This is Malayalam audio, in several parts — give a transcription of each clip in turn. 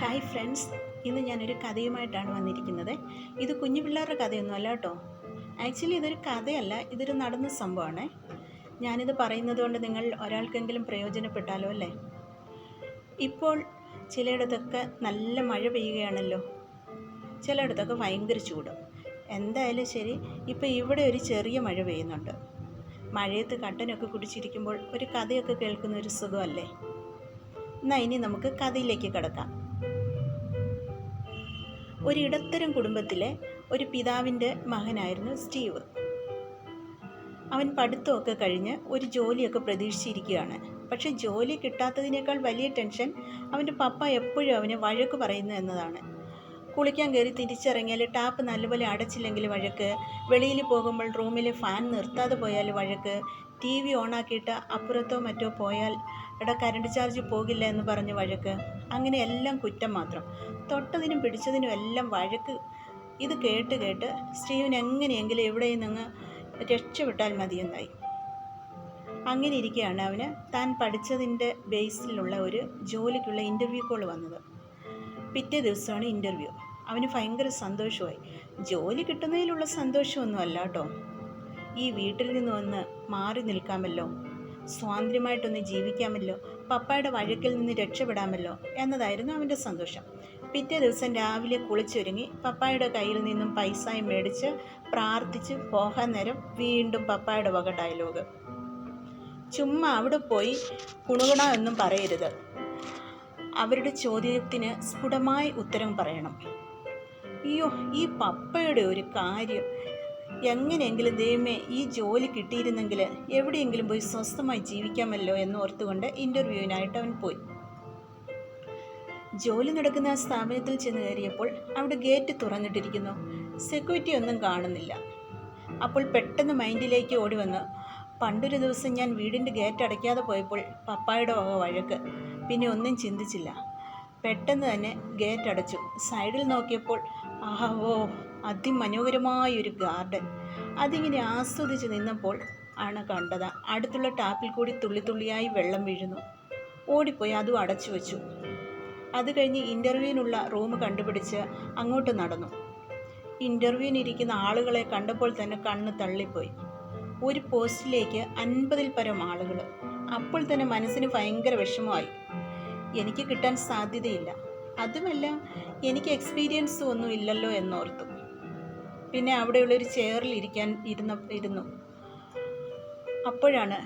ഹായ് ഫ്രണ്ട്സ്, ഇന്ന് ഞാനൊരു കഥയുമായിട്ടാണ് വന്നിരിക്കുന്നത്. ഇത് കുഞ്ഞു പിള്ളേരുടെ കഥയൊന്നും അല്ല കേട്ടോ. ആക്ച്വലി ഇതൊരു കഥയല്ല, ഇതൊരു നടന്ന സംഭവമാണ്. ഞാനിത് പറയുന്നത് കൊണ്ട് നിങ്ങൾ ഒരാൾക്കെങ്കിലും പ്രയോജനപ്പെട്ടാലോ അല്ലേ. ഇപ്പോൾ ചിലയിടത്തൊക്കെ നല്ല മഴ പെയ്യുകയാണല്ലോ, ചിലയിടത്തൊക്കെ ഭയങ്കര ചൂട്. എന്തായാലും ശരി, ഇപ്പോൾ ഇവിടെ ഒരു ചെറിയ മഴ പെയ്യുന്നുണ്ട്. മഴയത്ത് കട്ടനൊക്കെ കുടിച്ചിരിക്കുമ്പോൾ ഒരു കഥയൊക്കെ കേൾക്കുന്ന ഒരു സുഖമല്ലേ. എന്നാൽ ഇനി നമുക്ക് കഥയിലേക്ക് കിടക്കാം. ഒരിടത്തരം കുടുംബത്തിലെ ഒരു പിതാവിൻ്റെ മകനായിരുന്നു സ്റ്റീവ്. അവൻ പഠിത്തമൊക്കെ കഴിഞ്ഞ് ഒരു ജോലിയൊക്കെ പ്രതീക്ഷിച്ചിരിക്കുകയാണ്. പക്ഷേ ജോലി കിട്ടാത്തതിനേക്കാൾ വലിയ ടെൻഷൻ അവൻ്റെ പപ്പ എപ്പോഴും അവനെ വഴക്ക് പറയുന്നു എന്നതാണ്. കുളിക്കാൻ കയറി തിരിച്ചിറങ്ങിയാൽ ടാപ്പ് നല്ലപോലെ അടച്ചില്ലെങ്കിൽ വഴക്ക്, വെളിയിൽ പോകുമ്പോൾ റൂമിൽ ഫാൻ നിർത്താതെ പോയാൽ വഴക്ക്, ടി വി ഓണാക്കിയിട്ട് അപ്പുറത്തോ മറ്റോ പോയാൽ കറണ്ട് ചാർജ് പോകില്ല എന്ന് പറഞ്ഞ് വഴക്ക്. അങ്ങനെ എല്ലാം കുറ്റം മാത്രം, തൊട്ടതിനും പിടിച്ചതിനും എല്ലാം വഴക്ക്. ഇത് കേട്ട് കേട്ട് സ്റ്റീവിന് എങ്ങനെയെങ്കിലും എവിടെയും നിന്ന് രക്ഷപ്പെട്ടാൽ മതിയെന്നായി. അങ്ങനെ ഇരിക്കുകയാണ് അവന് താൻ പഠിച്ചതിൻ്റെ ബേസിലുള്ള ഒരു ജോലിക്കുള്ള ഇൻ്റർവ്യൂ കോൾ വന്നത്. പിറ്റേ ദിവസമാണ് ഇൻ്റർവ്യൂ. അവന് ഭയങ്കര സന്തോഷമായി. ജോലി കിട്ടുന്നതിലുള്ള സന്തോഷമൊന്നുമല്ല കേട്ടോ. ഈ വീട്ടിൽ നിന്ന് ഒന്ന് മാറി നിൽക്കാമല്ലോ, സ്വാതന്ത്ര്യമായിട്ടൊന്ന് ജീവിക്കാമല്ലോ, പപ്പായുടെ വഴക്കിൽ നിന്ന് രക്ഷപ്പെടാമല്ലോ എന്നതായിരുന്നു അവൻ്റെ സന്തോഷം. പിറ്റേ ദിവസം രാവിലെ കുളിച്ചൊരുങ്ങി പപ്പായുടെ കയ്യിൽ നിന്നും പൈസയും മേടിച്ച് പ്രാർത്ഥിച്ച് പോകാൻ നേരം വീണ്ടും പപ്പായുടെ വക ഡയലോഗ്. ചുമ്മാ അവിടെ പോയി കുണുകുണ എന്നും പറയരുത്, അവരുടെ ചോദ്യത്തിന് സ്ഫുടമായി ഉത്തരം പറയണം. അയ്യോ, ഈ പപ്പയുടെ ഒരു കാര്യം, എങ്ങനെയെങ്കിലും ദൈവമേ ഈ ജോലി കിട്ടിയിരുന്നെങ്കിൽ എവിടെയെങ്കിലും പോയി സ്വസ്ഥമായി ജീവിക്കാമല്ലോ എന്നോർത്തുകൊണ്ട് ഇൻ്റർവ്യൂവിനായിട്ട് അവൻ പോയി. ജോലി നടക്കുന്ന ആ സ്ഥാപനത്തിൽ ചെന്ന് കയറിയപ്പോൾ അവിടെ ഗേറ്റ് തുറന്നിട്ടിരിക്കുന്നു. സെക്യൂരിറ്റി ഒന്നും കാണുന്നില്ല. അപ്പോൾ പെട്ടെന്ന് മൈൻഡിലേക്ക് ഓടി വന്ന്, പണ്ടൊരു ദിവസം ഞാൻ വീടിൻ്റെ ഗേറ്റ് അടയ്ക്കാതെ പോയപ്പോൾ പപ്പായുടെ വക വഴക്ക്. പിന്നെ ഒന്നും ചിന്തിച്ചില്ല, പെട്ടെന്ന് തന്നെ ഗേറ്റ് അടച്ചു. സൈഡിൽ നോക്കിയപ്പോൾ ആവോ, അതിമനോഹരമായൊരു ഗാർഡൻ. അതിങ്ങനെ ആസ്വദിച്ച് നിന്നപ്പോൾ ആണ് കണ്ടത് അടുത്തുള്ള ടാപ്പിൽ കൂടി തുള്ളി തുള്ളിയായി വെള്ളം വീഴുന്നു. ഓടിപ്പോയി അതും അടച്ചു വെച്ചു. അത് കഴിഞ്ഞ് ഇൻ്റർവ്യൂവിനുള്ള റൂം കണ്ടുപിടിച്ച് അങ്ങോട്ട് നടന്നു. ഇൻ്റർവ്യൂവിനിരിക്കുന്ന ആളുകളെ കണ്ടപ്പോൾ തന്നെ കണ്ണ് തള്ളിപ്പോയി. ഒരു പോസ്റ്റിലേക്ക് 50-ൽ പരം ആളുകൾ. അപ്പോൾ തന്നെ മനസ്സിന് ഭയങ്കര വിഷമമായി. എനിക്ക് കിട്ടാൻ സാധ്യതയില്ല, അതുമല്ല എനിക്ക് എക്സ്പീരിയൻസ് ഒന്നും ഇല്ലല്ലോ എന്നോർത്തു. പിന്നെ അവിടെയുള്ളൊരു ചെയറിൽ ഇരുന്നു. അപ്പോഴാണ്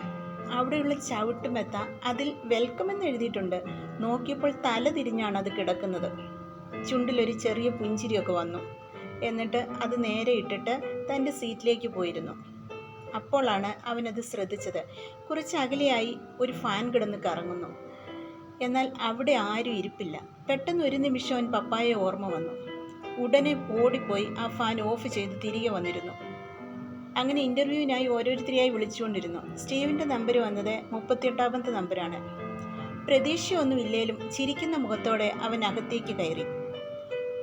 അവിടെയുള്ള ചവിട്ടുമെത്ത, അതിൽ വെൽക്കം എന്ന് എഴുതിയിട്ടുണ്ട്. നോക്കിയപ്പോൾ തല തിരിഞ്ഞാണ് അത് കിടക്കുന്നത്. ചുണ്ടിലൊരു ചെറിയ പുഞ്ചിരിയൊക്കെ വന്നു. എന്നിട്ട് അത് നേരെ ഇട്ടിട്ട് തൻ്റെ സീറ്റിലേക്ക് പോയിരുന്നു. അപ്പോഴാണ് അവനത് ശ്രദ്ധിച്ചത്. കുറച്ച് അകലെയായി ഒരു ഫാൻ കിടന്ന് കറങ്ങുന്നു. എന്നാൽ അവിടെ ആരും ഇരിപ്പില്ല. പെട്ടെന്ന് ഒരു നിമിഷം അവൻ പപ്പായെ ഓർമ്മ വന്നു. ഉടനെ ഓടിപ്പോയി ആ ഫാൻ ഓഫ് ചെയ്ത് തിരികെ വന്നിരുന്നു. അങ്ങനെ ഇൻ്റർവ്യൂവിനായി ഓരോരുത്തരെയായി വിളിച്ചുകൊണ്ടിരുന്നു. സ്റ്റീവിൻ്റെ നമ്പർ വന്നത് 38ാമത്തെ നമ്പറാണ്. പ്രതീക്ഷയൊന്നുമില്ലേലും ചിരിക്കുന്ന മുഖത്തോടെ അവൻ അകത്തേക്ക് കയറി.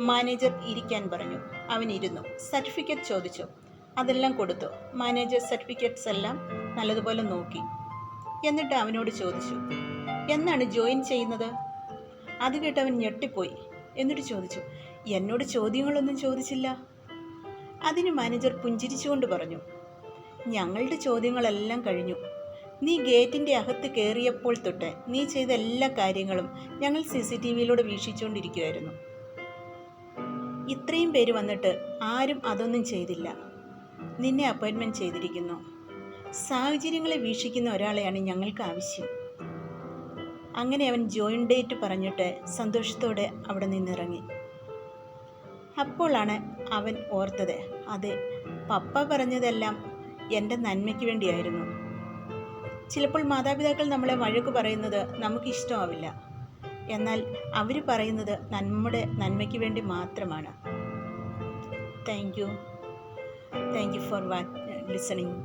മാനേജർ ഇരിക്കാൻ പറഞ്ഞു. അവൻ ഇരുന്നു. സർട്ടിഫിക്കറ്റ് ചോദിച്ചു. അതെല്ലാം കൊടുത്തു. മാനേജർ സർട്ടിഫിക്കറ്റ്സ് എല്ലാം നല്ലതുപോലെ നോക്കി. എന്നിട്ട് അവനോട് ചോദിച്ചു, എന്നാണ് ജോയിൻ ചെയ്യുന്നത്? അത് കേട്ടവൻ ഞെട്ടിപ്പോയി. എന്നിട്ട് ചോദിച്ചു, എന്നോട് ചോദ്യങ്ങളൊന്നും ചോദിച്ചില്ല. അതിന് മാനേജർ പുഞ്ചിരിച്ചുകൊണ്ട് പറഞ്ഞു, ഞങ്ങളുടെ ചോദ്യങ്ങളെല്ലാം കഴിഞ്ഞു. നീ ഗേറ്റിൻ്റെ അകത്ത് കയറിയപ്പോൾ തൊട്ട് നീ ചെയ്ത എല്ലാ കാര്യങ്ങളും ഞങ്ങൾ CCTVയിലൂടെ വീക്ഷിച്ചുകൊണ്ടിരിക്കുകയായിരുന്നു. ഇത്രയും പേര് വന്നിട്ട് ആരും അതൊന്നും ചെയ്തില്ല. നിന്നെ അപ്പോയിൻമെൻറ്റ് ചെയ്തിരിക്കുന്നു. സാഹചര്യങ്ങളെ വീക്ഷിക്കുന്ന ഒരാളെയാണ് ഞങ്ങൾക്ക് ആവശ്യം. അങ്ങനെ അവൻ ജോയിൻ ഡേറ്റ് പറഞ്ഞിട്ട് സന്തോഷത്തോടെ അവിടെ നിന്നിറങ്ങി. അപ്പോഴാണ് അവൻ ഓർത്തത്, അതെ, പപ്പ പറഞ്ഞതെല്ലാം എൻ്റെ നന്മയ്ക്ക് വേണ്ടിയായിരുന്നു. ചിലപ്പോൾ മാതാപിതാക്കൾ നമ്മളെ വഴക്ക് പറയുന്നത് നമുക്കിഷ്ടമാവില്ല. എന്നാൽ അവർ പറയുന്നത് നമ്മുടെ നന്മയ്ക്ക് വേണ്ടി മാത്രമാണ്. Thank you for listening.